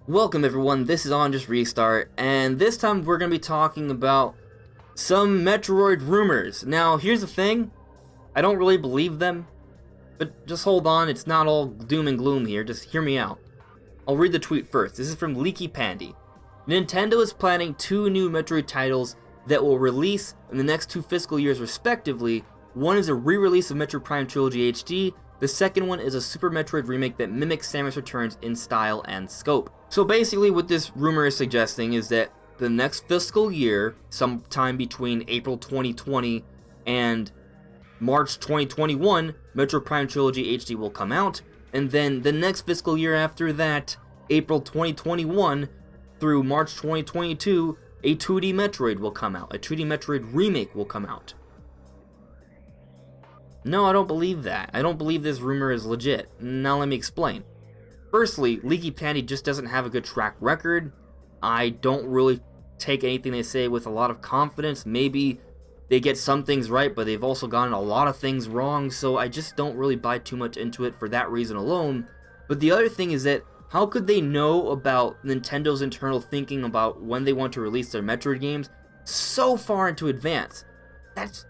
Welcome everyone, this is AndresRestart, and this time we're going to be talking about some Metroid rumors. Now, here's the thing, I don't really believe them, but just hold on, it's not all doom and gloom here, just hear me out. I'll read the tweet first. This is from LeakyPandy. Nintendo is planning 2 new Metroid titles that will release in the next 2 fiscal years respectively. One is a re-release of Metroid Prime Trilogy HD, the second one is a Super Metroid remake that mimics Samus Returns in style and scope. So basically what this rumor is suggesting is that the next fiscal year, sometime between April 2020 and March 2021, Metroid Prime Trilogy HD will come out, and then the next fiscal year after that, April 2021 through March 2022, a 2D Metroid will come out. A 2D Metroid remake will come out. No, I don't believe that. I don't believe this rumor is legit. Now let me explain. Firstly, LeakyPandy just doesn't have a good track record. I don't really take anything they say with a lot of confidence. Maybe they get some things right, but they've also gotten a lot of things wrong, so I just don't really buy too much into it for that reason alone. But the other thing is that, how could they know about Nintendo's internal thinking about when they want to release their Metroid games so far into advance? That's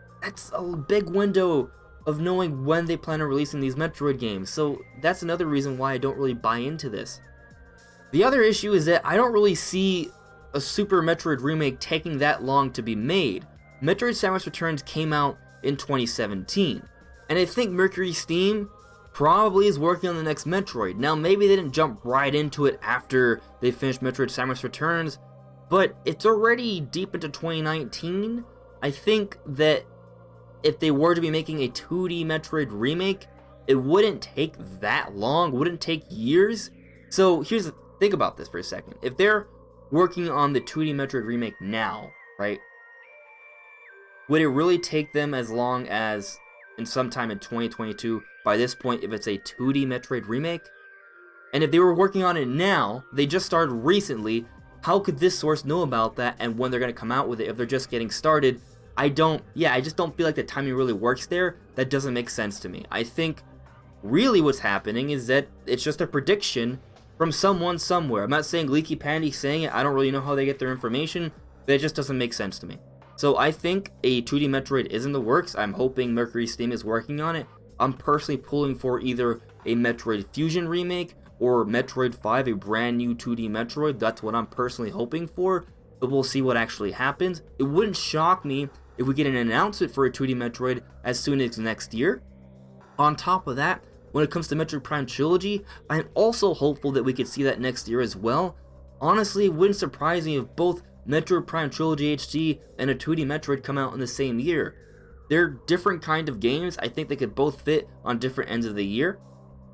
a big window of knowing when they plan on releasing these Metroid games, so that's another reason why I don't really buy into this. The other issue is that I don't really see a Super Metroid remake taking that long to be made. Metroid Samus Returns came out in 2017, and I think Mercury Steam probably is working on the next Metroid. Now maybe they didn't jump right into it after they finished Metroid Samus Returns, but it's already deep into 2019. I think that if they were to be making a 2D Metroid remake, it wouldn't take that long, wouldn't take years. So think about this for a second. If they're working on the 2D Metroid remake now, right, would it really take them as long as in sometime in 2022 by this point if it's a 2D Metroid remake? And if they were working on it now, they just started recently, how could this source know about that and when they're going to come out with it if they're just getting started? I just don't feel like the timing really works there. That doesn't make sense to me. I think really what's happening is that it's just a prediction from someone somewhere. I'm not saying LeakyPandy saying it. I don't really know how they get their information, but it just doesn't make sense to me. So I think a 2D Metroid is in the works. I'm hoping Mercury Steam is working on it. I'm personally pulling for either a Metroid Fusion remake or Metroid 5, a brand new 2D Metroid. That's what I'm personally hoping for, but we'll see what actually happens. It wouldn't shock me if we get an announcement for a 2D Metroid as soon as next year. On top of that, when it comes to Metroid Prime Trilogy, I'm also hopeful that we could see that next year as well. Honestly, it wouldn't surprise me if both Metroid Prime Trilogy HD and a 2D Metroid come out in the same year. They're different kind of games. I think they could both fit on different ends of the year.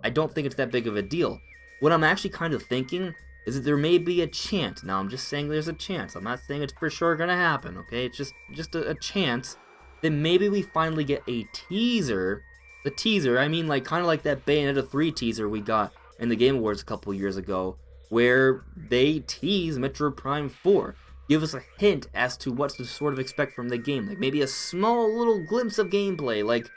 I don't think it's that big of a deal. What I'm actually kind of thinking is that there may be a chance. Now, I'm just saying there's a chance. I'm not saying it's for sure gonna happen, okay? It's just a chance that maybe we finally get a teaser. The teaser, I mean, like, kind of like that Bayonetta 3 teaser we got in the Game Awards a couple years ago, where they tease Metroid Prime 4. Give us a hint as to what to sort of expect from the game. Like, maybe a small little glimpse of gameplay, like,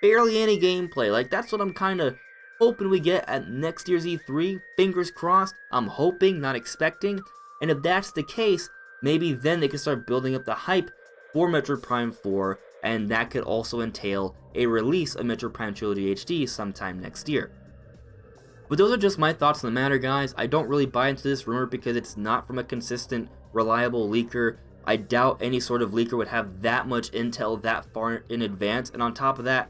barely any gameplay. Like, that's what I'm kind of hoping we get at next year's E3, fingers crossed. I'm hoping, not expecting, and if that's the case, maybe then they can start building up the hype for Metroid Prime 4, and that could also entail a release of Metroid Prime Trilogy HD sometime next year. But those are just my thoughts on the matter, guys. I don't really buy into this rumor because it's not from a consistent, reliable leaker. I doubt any sort of leaker would have that much intel that far in advance, and on top of that,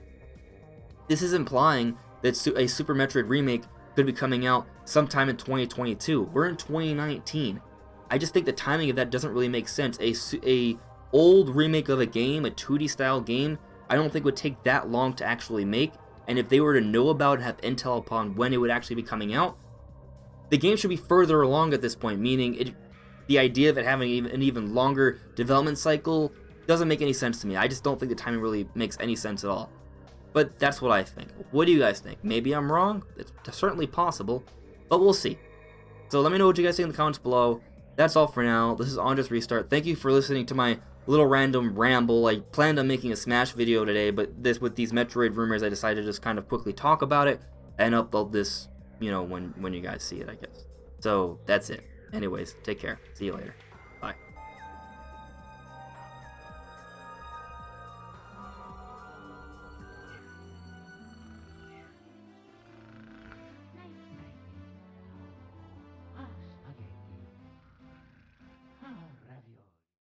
this is implying that a Super Metroid remake could be coming out sometime in 2022. We're in 2019. I just think the timing of that doesn't really make sense. A old remake of a game, a 2D style game, I don't think would take that long to actually make. And if they were to know about and have intel upon when it would actually be coming out, the game should be further along at this point, meaning the idea of it having an even longer development cycle doesn't make any sense to me. I just don't think the timing really makes any sense at all. But that's what I think. What do you guys think? Maybe I'm wrong. It's certainly possible, but we'll see. So let me know what you guys think in the comments below. That's all for now. This is AndresRestart. Thank you for listening to my little random ramble. I planned on making a Smash video today, but with these Metroid rumors, I decided to just kind of quickly talk about it and upload this, you know, when you guys see it, I guess. So that's it. Anyways, take care. See you later.